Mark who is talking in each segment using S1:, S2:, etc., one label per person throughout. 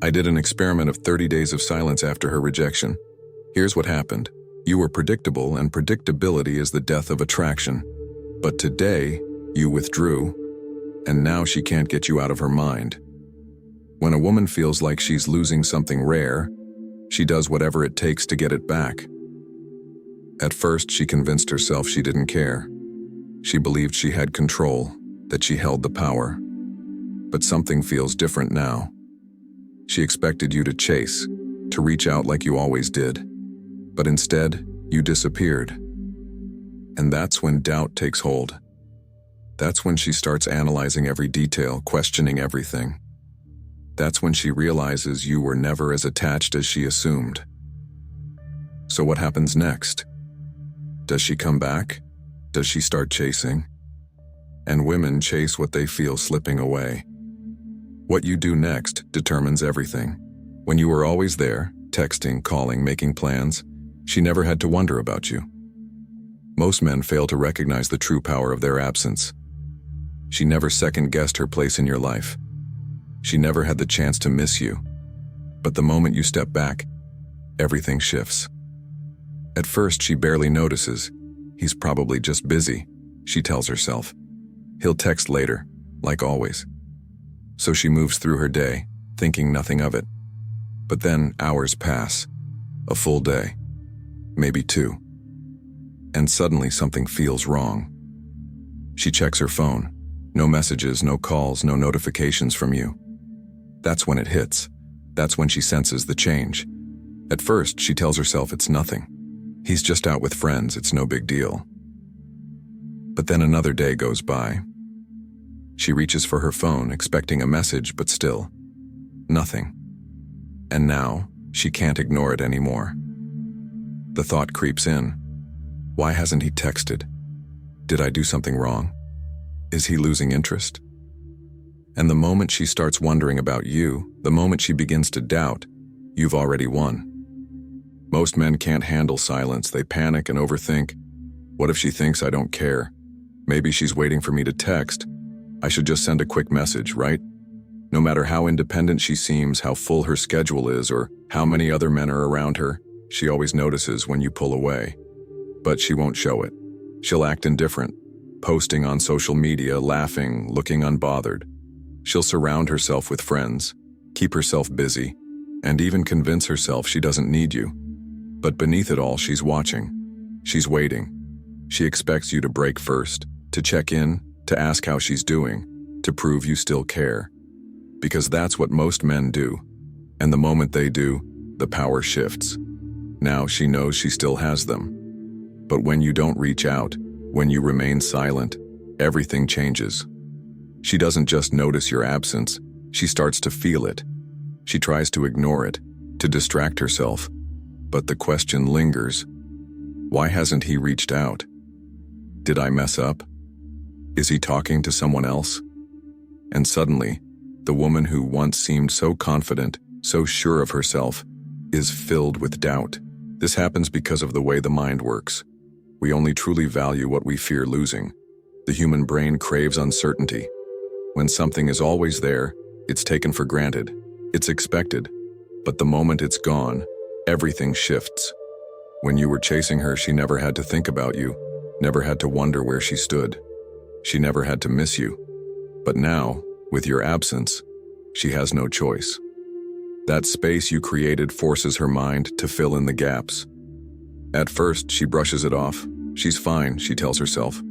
S1: I did an experiment of 30 days of silence after her rejection. Here's what happened. You were predictable, and predictability is the death of attraction. But today, you withdrew, and now she can't get you out of her mind. When a woman feels like she's losing something rare, she does whatever it takes to get it back. At first, she convinced herself she didn't care. She believed she had control, that she held the power. But something feels different now. She expected you to chase, to reach out like you always did. But instead, you disappeared. And that's when doubt takes hold. That's when she starts analyzing every detail, questioning everything. That's when she realizes you were never as attached as she assumed. So what happens next? Does she come back? Does she start chasing? And women chase what they feel slipping away. What you do next determines everything. When you were always there, texting, calling, making plans, she never had to wonder about you. Most men fail to recognize the true power of their absence. She never second-guessed her place in your life. She never had the chance to miss you. But the moment you step back, everything shifts. At first, she barely notices. He's probably just busy, she tells herself. He'll text later, like always. So she moves through her day, thinking nothing of it. But then hours pass, a full day, maybe 2. And suddenly something feels wrong. She checks her phone. No messages, no calls, no notifications from you. That's when it hits. That's when she senses the change. At first, she tells herself it's nothing. He's just out with friends, it's no big deal. But then another day goes by. She reaches for her phone, expecting a message, but still, nothing. And now, she can't ignore it anymore. The thought creeps in. Why hasn't he texted? Did I do something wrong? Is he losing interest? And the moment she starts wondering about you, the moment she begins to doubt, you've already won. Most men can't handle silence. They panic and overthink. What if she thinks I don't care? Maybe she's waiting for me to text. I should just send a quick message, right? No matter how independent she seems, how full her schedule is, or how many other men are around her, she always notices when you pull away. But she won't show it. She'll act indifferent, posting on social media, laughing, looking unbothered. She'll surround herself with friends, keep herself busy, and even convince herself she doesn't need you. But beneath it all, she's watching. She's waiting. She expects you to break first, to check in, to ask how she's doing, to prove you still care. Because that's what most men do. And the moment they do, the power shifts. Now she knows she still has them. But when you don't reach out, when you remain silent, everything changes. She doesn't just notice your absence, she starts to feel it. She tries to ignore it, to distract herself. But the question lingers. Why hasn't he reached out? Did I mess up? Is he talking to someone else? And suddenly, the woman who once seemed so confident, so sure of herself, is filled with doubt. This happens because of the way the mind works. We only truly value what we fear losing. The human brain craves uncertainty. When something is always there, it's taken for granted. It's expected. But the moment it's gone, everything shifts. When you were chasing her, she never had to think about you, never had to wonder where she stood. She never had to miss you. But now, with your absence, she has no choice. That space you created forces her mind to fill in the gaps. At first, she brushes it off. She's fine, she tells herself.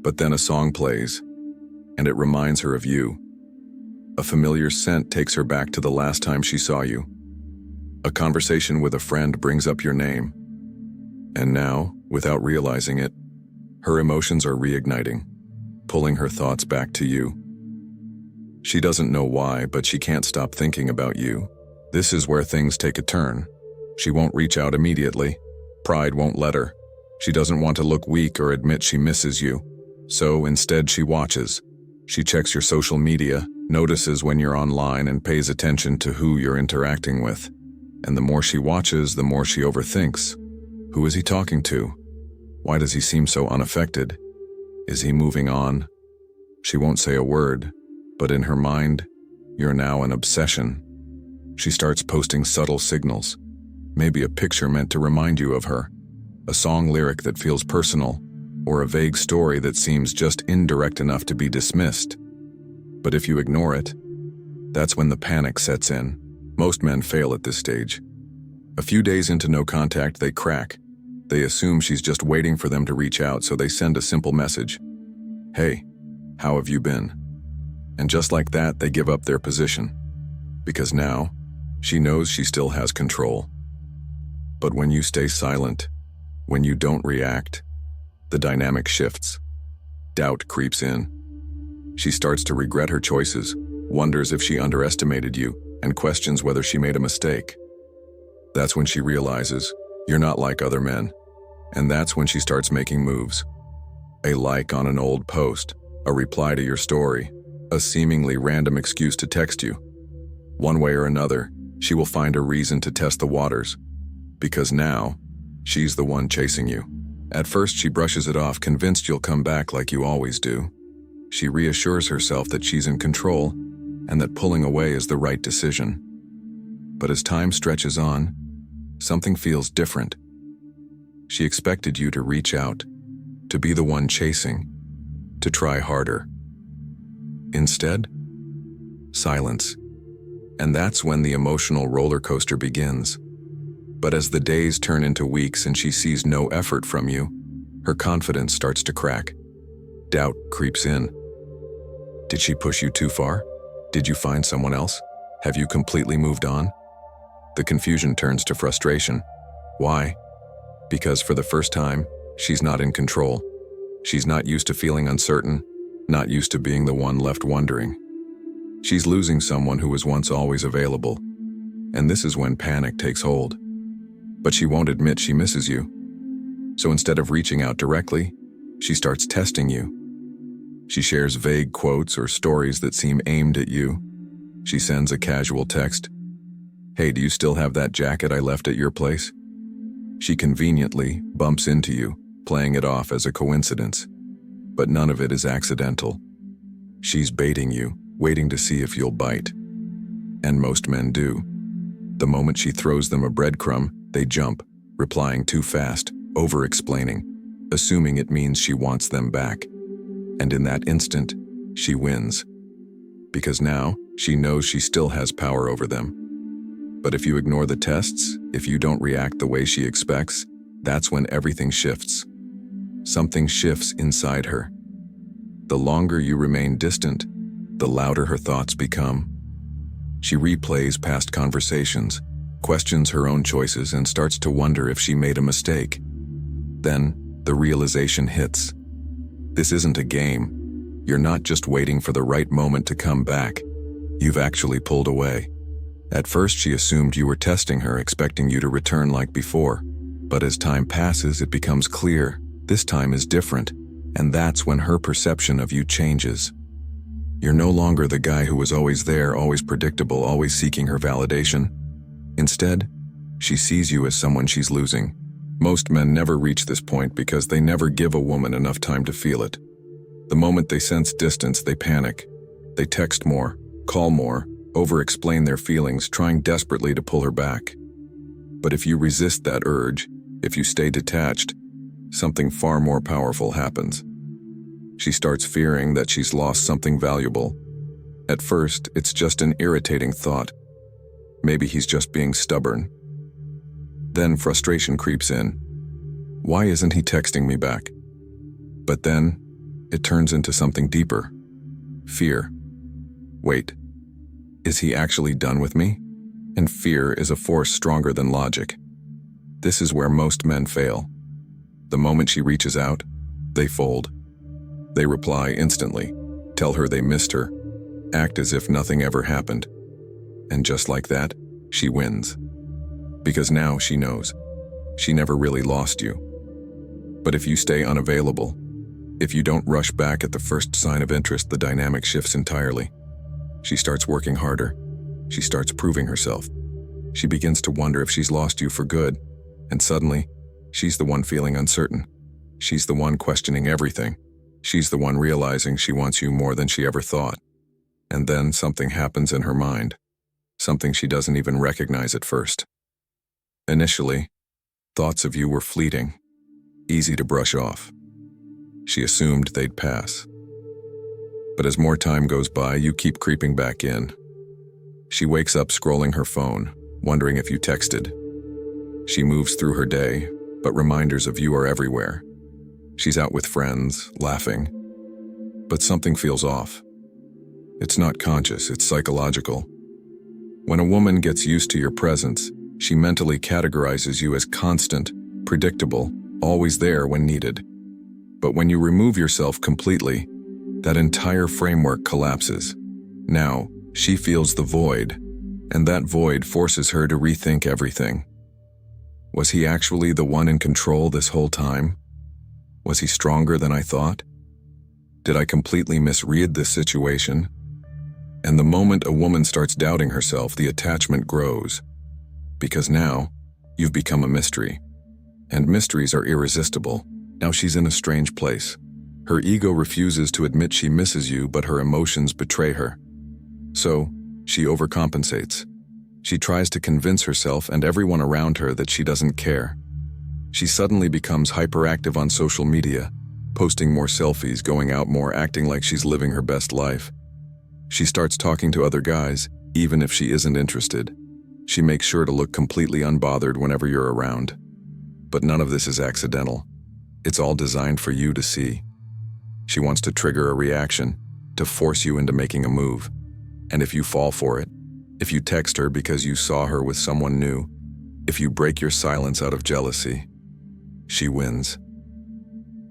S1: But then a song plays, and it reminds her of you. A familiar scent takes her back to the last time she saw you. A conversation with a friend brings up your name. And now, without realizing it, her emotions are reigniting, pulling her thoughts back to you. She doesn't know why, but she can't stop thinking about you. This is where things take a turn. She won't reach out immediately. Pride won't let her. She doesn't want to look weak or admit she misses you. So instead she watches. She checks your social media, notices when you're online, and pays attention to who you're interacting with. And the more she watches, the more she overthinks. Who is he talking to? Why does he seem so unaffected? Is he moving on? She won't say a word, but in her mind, you're now an obsession. She starts posting subtle signals, maybe a picture meant to remind you of her, a song lyric that feels personal, or a vague story that seems just indirect enough to be dismissed. But if you ignore it, that's when the panic sets in. Most men fail at this stage. A few days into no contact, they crack. They assume she's just waiting for them to reach out, so they send a simple message. Hey, how have you been? And just like that, they give up their position. Because now, she knows she still has control. But when you stay silent, when you don't react, the dynamic shifts. Doubt creeps in. She starts to regret her choices, wonders if she underestimated you, and questions whether she made a mistake. That's when she realizes you're not like other men. And that's when she starts making moves. A like on an old post, a reply to your story, a seemingly random excuse to text you. One way or another, she will find a reason to test the waters. Because now, she's the one chasing you. At first, she brushes it off, convinced you'll come back like you always do. She reassures herself that she's in control and that pulling away is the right decision. But as time stretches on, something feels different. She expected you to reach out, to be the one chasing, to try harder. Instead, silence. And that's when the emotional roller coaster begins. But as the days turn into weeks and she sees no effort from you, her confidence starts to crack. Doubt creeps in. Did she push you too far? Did you find someone else? Have you completely moved on? The confusion turns to frustration. Why? Because for the first time, she's not in control. She's not used to feeling uncertain, not used to being the one left wondering. She's losing someone who was once always available. And this is when panic takes hold. But she won't admit she misses you. So instead of reaching out directly, she starts testing you. She shares vague quotes or stories that seem aimed at you. She sends a casual text. Hey, do you still have that jacket I left at your place? She conveniently bumps into you, playing it off as a coincidence. But none of it is accidental. She's baiting you, waiting to see if you'll bite. And most men do. The moment she throws them a breadcrumb, they jump, replying too fast, over-explaining, assuming it means she wants them back. And in that instant, she wins. Because now, she knows she still has power over them. But if you ignore the tests, if you don't react the way she expects, that's when everything shifts. Something shifts inside her. The longer you remain distant, the louder her thoughts become. She replays past conversations, questions her own choices, and starts to wonder if she made a mistake. Then, the realization hits. This isn't a game. You're not just waiting for the right moment to come back. You've actually pulled away. At first, she assumed you were testing her, expecting you to return like before. But as time passes, it becomes clear this time is different, and that's when her perception of you changes. You're no longer the guy who was always there, always predictable, always seeking her validation. Instead, she sees you as someone she's losing. Most men never reach this point because they never give a woman enough time to feel it. The moment they sense distance, they panic. They text more, call more, over-explain their feelings, trying desperately to pull her back. But if you resist that urge, if you stay detached, something far more powerful happens. She starts fearing that she's lost something valuable. At first, it's just an irritating thought. Maybe he's just being stubborn. Then frustration creeps in. Why isn't he texting me back? But then, it turns into something deeper. Fear. Wait, is he actually done with me? And fear is a force stronger than logic. This is where most men fail. The moment she reaches out, they fold. They reply instantly, tell her they missed her, act as if nothing ever happened. And just like that, she wins. Because now she knows. She never really lost you. But if you stay unavailable, if you don't rush back at the first sign of interest, the dynamic shifts entirely. She starts working harder. She starts proving herself. She begins to wonder if she's lost you for good. And suddenly, she's the one feeling uncertain. She's the one questioning everything. She's the one realizing she wants you more than she ever thought. And then something happens in her mind. something she doesn't even recognize at first. Initially, thoughts of you were fleeting, easy to brush off. She assumed they'd pass. But as more time goes by, you keep creeping back in. She wakes up scrolling her phone, wondering if you texted. She moves through her day, but reminders of you are everywhere. She's out with friends, laughing. But something feels off. It's not conscious, it's psychological. When a woman gets used to your presence, she mentally categorizes you as constant, predictable, always there when needed. But when you remove yourself completely, that entire framework collapses. Now, she feels the void, and that void forces her to rethink everything. Was he actually the one in control this whole time? Was he stronger than I thought? Did I completely misread this situation? And the moment a woman starts doubting herself, the attachment grows. Because now, you've become a mystery. And mysteries are irresistible. Now she's in a strange place. Her ego refuses to admit she misses you, but her emotions betray her. So, she overcompensates. She tries to convince herself and everyone around her that she doesn't care. She suddenly becomes hyperactive on social media, posting more selfies, going out more, acting like she's living her best life. She starts talking to other guys, even if she isn't interested. She makes sure to look completely unbothered whenever you're around. But none of this is accidental. It's all designed for you to see. She wants to trigger a reaction, to force you into making a move. And if you fall for it, if you text her because you saw her with someone new, if you break your silence out of jealousy, she wins.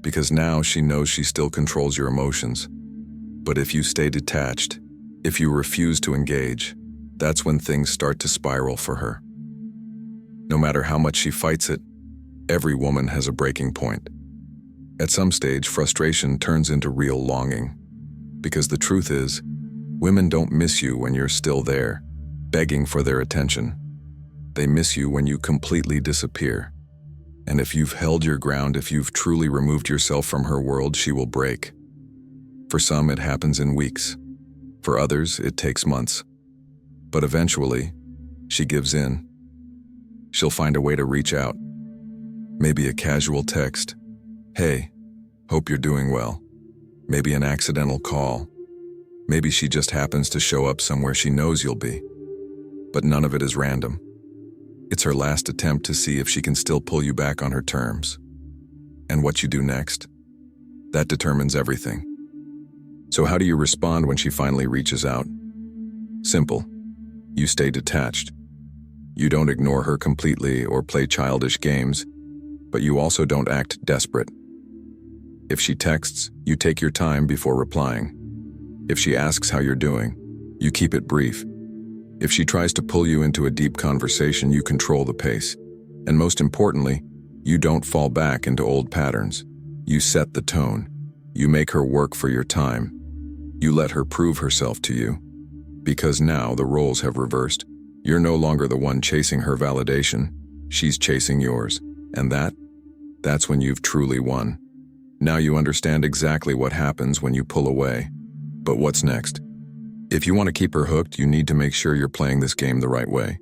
S1: Because now she knows she still controls your emotions. But if you stay detached, if you refuse to engage, that's when things start to spiral for her. No matter how much she fights it, every woman has a breaking point. At some stage, frustration turns into real longing. Because the truth is, women don't miss you when you're still there, begging for their attention. They miss you when you completely disappear. And if you've held your ground, if you've truly removed yourself from her world, she will break. For some, it happens in weeks. For others, it takes months. But eventually, she gives in. She'll find a way to reach out. Maybe a casual text. Hey, hope you're doing well. Maybe an accidental call. Maybe she just happens to show up somewhere she knows you'll be. But none of it is random. It's her last attempt to see if she can still pull you back on her terms. And what you do next? That determines everything. So how do you respond when she finally reaches out? Simple. You stay detached. You don't ignore her completely or play childish games, but you also don't act desperate. If she texts, you take your time before replying. If she asks how you're doing, you keep it brief. If she tries to pull you into a deep conversation, you control the pace. And most importantly, you don't fall back into old patterns. You set the tone. You make her work for your time. You let her prove herself to you. Because now the roles have reversed. You're no longer the one chasing her validation. She's chasing yours. And that's when you've truly won. Now you understand exactly what happens when you pull away. But what's next? If you want to keep her hooked, you need to make sure you're playing this game the right way.